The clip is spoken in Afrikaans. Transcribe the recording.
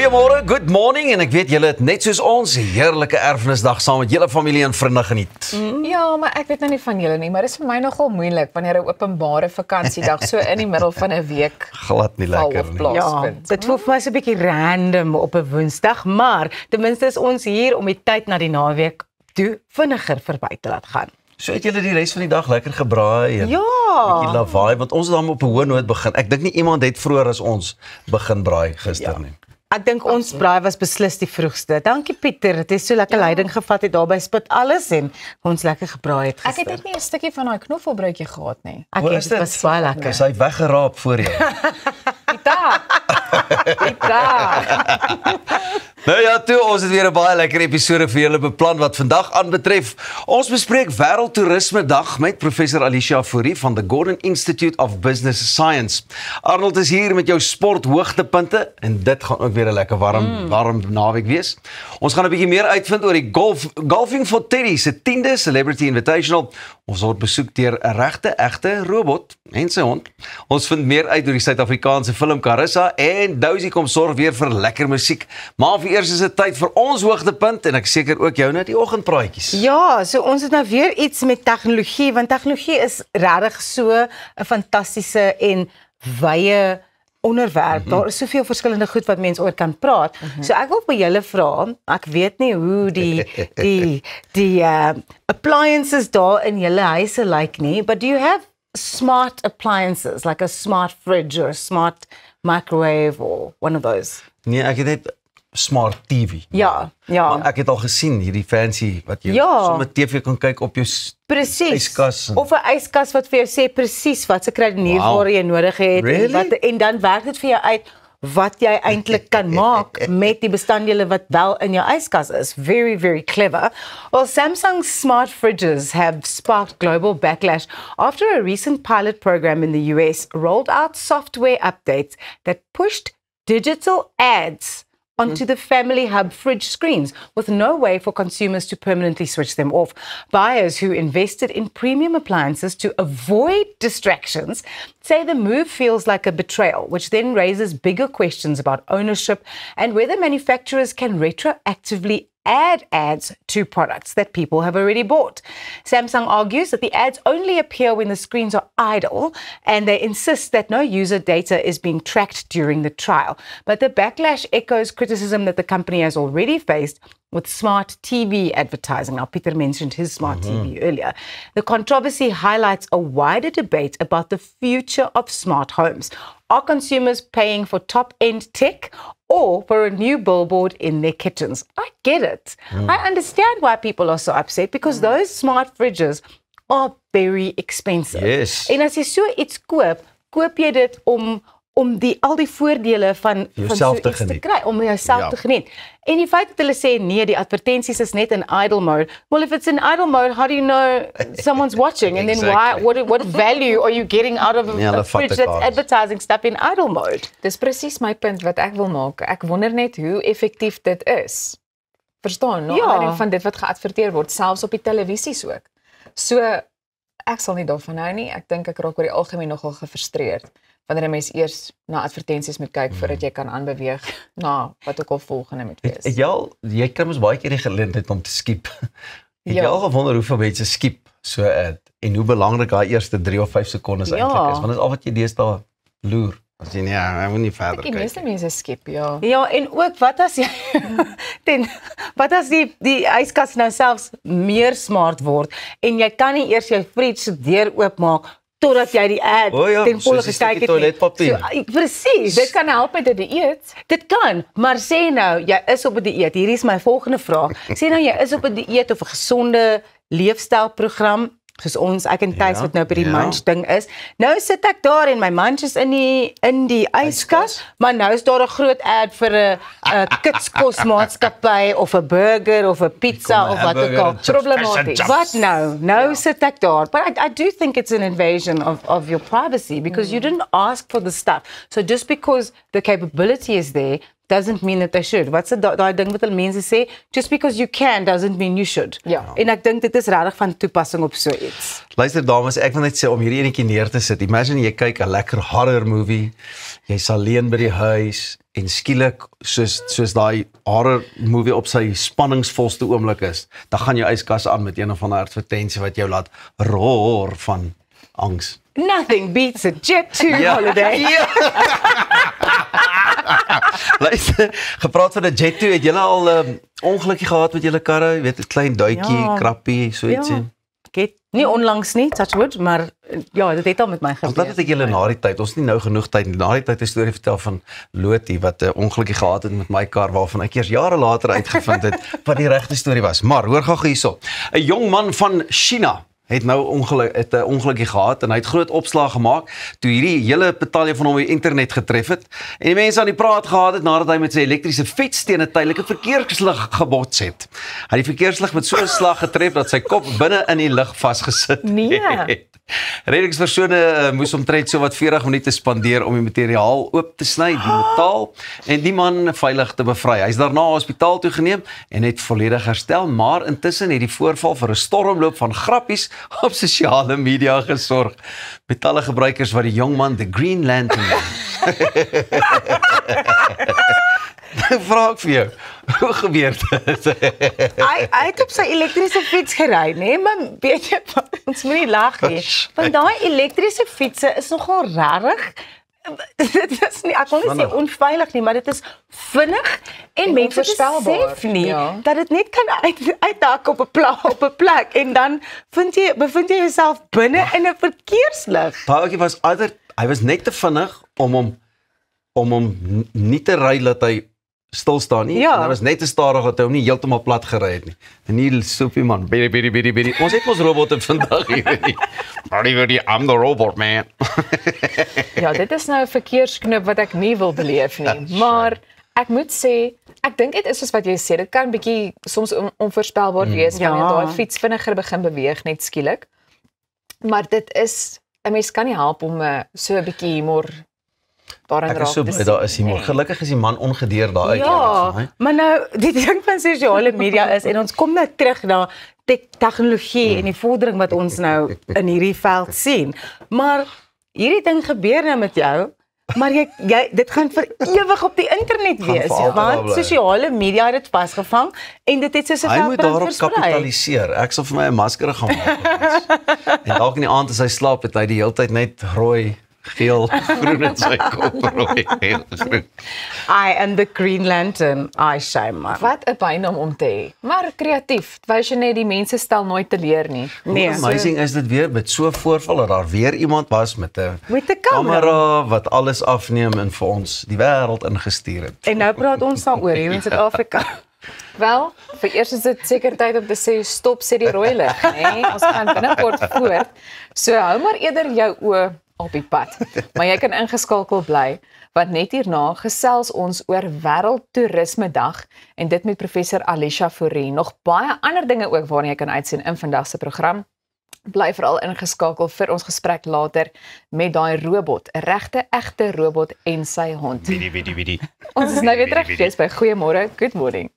Goeiemôre, good morning en ek weet julle het net soos ons 'n heerlike erfenisdag saam met julle familie en vriende geniet. Ja, maar ek weet nou nie van julle nie, maar dit is vir my nogal moeilik wanneer 'n openbare vakansiedag so in die middel van 'n week Glad nie lekker nie. Ja, dit voel vir my so 'n bietjie random op 'n Woensdag, maar ten minste is ons hier om die tyd na die naweek toe vinniger verby te laat gaan. So het julle die res van die dag lekker gebraai en Ja. bietjie lawaai, want ons het dan op 'n hoë noot begin. Ek dink nie iemand het vroeër as ons begin braai gister nie. Ek dink ons braai was beslis die vroegste. Dankie Pieter, het is so lekker leiding gevat het daar by Spit Alles en ons lekker gebraai het Ek gister. het net nie 'n stukkie van daai knoffelbroodjie gehad nie. Ek Hoe het is dit was baie lekker. Is hy weggeraap voor jou? Pita. Nou ja, toe, ons het weer 'n baie lekker episode vir julle beplan wat vandag aanbetref. Ons bespreek Wêreldtoerisme Dag met professor Alicia Fourie van the Gordon Institute of Business Science. Arnold is hier met jou sport hoogtepunte en dit gaan ook weer 'n lekker warm naweek wees. Ons gaan 'n bietjie meer uitvind oor die Golfing for Teddy se 10de Celebrity Invitational. Ons word besoek deur 'n egte robot en sy hond. Ons vind meer uit oor die Suid-Afrikaanse film Carissa en Dousie kom sorg weer vir lekker musiek. Maar vir eers is dit tyd vir ons hoogtepunt en ek seker ook jou net die oggendpraatjies. Ja, so ons het nou weer iets met tegnologie, want tegnologie is regtig so 'n fantastiese en wye onderwerp. Daar is soveel verskillende goed wat mense oor kan praat. So ek wil vir julle vra, ek weet nie hoe die appliances daar in julle huise lyk nie, but do you have smart appliances like a smart fridge or a smart microwave or one of those? Nee, ek het net smart TV. Ja. Maar ek het al gesien hierdie fancy wat jy sommer TV kan kyk op jou Presies. yskas. Of 'n yskas wat vir jou sê presies wat se kredieniersware jy nodig het en dan werk dit vir jou uit wat jy eintlik kan maak met die bestanddele wat wel in jou yskas is. Very, very clever. Well, Samsung's smart fridges have sparked global backlash after a recent pilot program in the US rolled out software updates that pushed digital ads onto the Family Hub fridge screens with no way for consumers to permanently switch them off. Buyers who invested in premium appliances to avoid distractions say the move feels like a betrayal, which then raises bigger questions about ownership and whether manufacturers can retroactively add ads to products that people have already bought. Samsung argues that the ads only appear when the screens are idle, and they insist that no user data is being tracked during the trial. But the backlash echoes criticism that the company has already faced with smart TV advertising. Now, Peter mentioned his smart TV earlier. The controversy highlights a wider debate about the future of smart homes. Are consumers paying for top-end tech or for a new billboard in their kitchens? I get it. I understand why people are so upset because those smart fridges are very expensive. Yes. En as jy so iets koop jy dit om al die voordele van jouself so te geniet. kry, om jouself te geniet. En die feit dat hulle sê nee, die advertensies is net in idle mode. Well, if it's in idle mode, how do you know someone's watching? And then what value are you getting out of a fridge that's advertising stuff in idle mode? Dis presies my punt wat ek wil maak. Ek wonder net hoe effektief dit is. Verstaan? Nou, van dit wat geadverteer word, selfs op die televisies ook. So ek sal nie daarvan hou nie. Ek dink ek raak oor die algemeen nogal gefrustreerd wanneer 'n mens eers na advertensies moet kyk voordat jy kan aanbeweeg na wat ook al volgende moet wees. Jy kry mos baie keer die geleentheid om te skiep. Het jy al gewonder hoeveel mense skiep so ad en hoe belangrik daai eerste 3 of 5 sekondes eintlik is, want dit is al wat jy deesdae loer. As jy ek wil nie verder kyk. Die meeste mense skip, ja. Ja, en ook wat as jy wat as die yskas nou selfs meer smart word en jy kan nie eers jou fridge se deur oopmaak totdat jy die ad ten volle gekyk het. So, presies. Dit kan help met 'n dieet. Dit kan, maar sê nou, jy is op 'n dieet. Hierdie is my volgende vraag. Sê nou jy is op 'n dieet of 'n gesonde leefstylprogram, soos ons, ek en Thys wat nou by die munch ding is. Nou sit ek daar en my munch is in die yskas, maar nou is daar 'n groot ad vir 'n kitskosmaatskappy of 'n burger of 'n pizza of wat ook al. Problematies. Wat nou? Nou sit ek daar. But I do think it's an invasion of your privacy because you didn't ask for the stuff. So just because the capability is there doesn't mean that they should. Wat's daai ding wat hulle mense sê, just because you can doesn't mean you should. Ja. En ek dink dit is regtig van toepassing op so iets. Luister dames, ek wil net sê om hierdie enetjie neer te sit. Imagine jy kyk 'n lekker horror movie, jy's alleen by die huis en skielik soos daai horror movie op sy spanningsvolste oomblik is, dan gaan jou yskas aan met een of ander advertensie wat jou laat roar van angs. Nothing beats a Jet2 holiday. Ja. Luister, gepraat van 'n Jet2, het julle al ongelukkie gehad met julle karre? Jy weet 'n klein duitjie, krappie, so ietsie. Ja. Ek het nie onlangs nie, touch wood, maar ja, dit het al met my gebeur. Omdat ek julle na die tyd, ons het nie nou genoeg tyd nie, na die tyd 'n storie vertel van Lotie wat 'n ongelukkie gehad het met my kar waarvan ek eers jare later uitgevind het wat die regte storie was. Maar hoor gou hierso. 'n Jong man van China het nou 'n ongelukkie gehad en hy het groot opslag gemaak toe hierdie hele betalje van hom op die internet getref het en die mense aan die praat gehad het nadat hy met sy elektriese fiets teen 'n tydelike verkeerslig gebots het. Hy het die verkeerslig met so 'n slag getref dat sy kop binne in die lug vasgesit het. Reddingspersone moes omtrent so wat 40 minute spandeer om die materiaal oop te sny, die metaal, en die man veilig te bevry. Hy is daarna hospitaal toe geneem en het volledig herstel, maar intussen het die voorval vir 'n stormloop van grappies op sosiale media gesorg. Met alle gebruikers wat die jong man the Green Lantern nou vra ek vir jou, hoe gebeur dit? Hy het op sy elektriese fiets gery, nee, maar weet jy, ons moet nie lag nie. Want daai elektriese fietsse is nogal rarig. Dit is nie, ek wil nie sê onveilig nie, maar dit is vinnig en mense besef nie dat dit net kan uitdak op 'n plek en dan bevind jy jouself binne in 'n verkeerslig. Daai was hy was net te vinnig om hom nie te ry dat hy stil staan nie. En hy was net te stadig dat hy hom nie heeltemal plat gery het nie. En hier soepie man, biddy. Ons het ons robotte vandag hier nie. I'm the robot man. Ja, dit is nou 'n verkeersknip wat ek nie wil beleef nie, maar ek moet sê, ek dink dit is soos wat jy sê, dit kan bietjie soms onvoorspelbaar wees wanneer daai fiets vinniger begin beweeg net skielik. Maar dit is 'n mens kan nie help om so 'n bietjie humor daarin raak. Ek is so bly daar is humor. Gelukkig is die man ongedeer daar uit. Ja, maar nou die ding van sosiale media is en ons kom nou terug na tegnologie en die vordering wat ons nou in hierdie veld sien. Maar hierdie ding gebeur nou met jou, maar jy dit gaan vir ewig op die internet wees, want sosiale media het dit vasgevang en dit het soos 'n veldbrand versprei. Hy moet daarop kapitaliseer. Ek sal vir my 'n masker gaan maak. En dalk in die aand as hy slaap, het hy die hele tyd net rooi, geel, groen in sy kop, rooi, geel, groen. I am the Green Lantern. I shame man. Wat 'n bynaam om te hê. Maar kreatief. Wys jy net die mense stel nooit teleur nie. Nee, amazing is dit weer met so 'n voorval dat daar weer iemand was met 'n kamera wat alles afneem en vir ons die wêreld ingestuur het. En nou praat ons daaroor hier in Suid-Afrika. Wel, vir eers is dit seker tyd om te sê stop sê die rooi lig, nê? Ons gaan binnekort voort. So hou maar eerder jou oë op die pad. Maar jy kan ingeskakel bly, want net hierna gesels ons oor Wêreldtoerisme Dag en dit met professor Alicia Fourie. Nog baie ander dinge ook waarna jy kan uitsien in vandag se program. Bly veral ingeskakel vir ons gesprek later met daai robot, 'n egte robot en sy hond. Biddy. Ons is nou weer terug, jy's by Goeiemôre, good morning.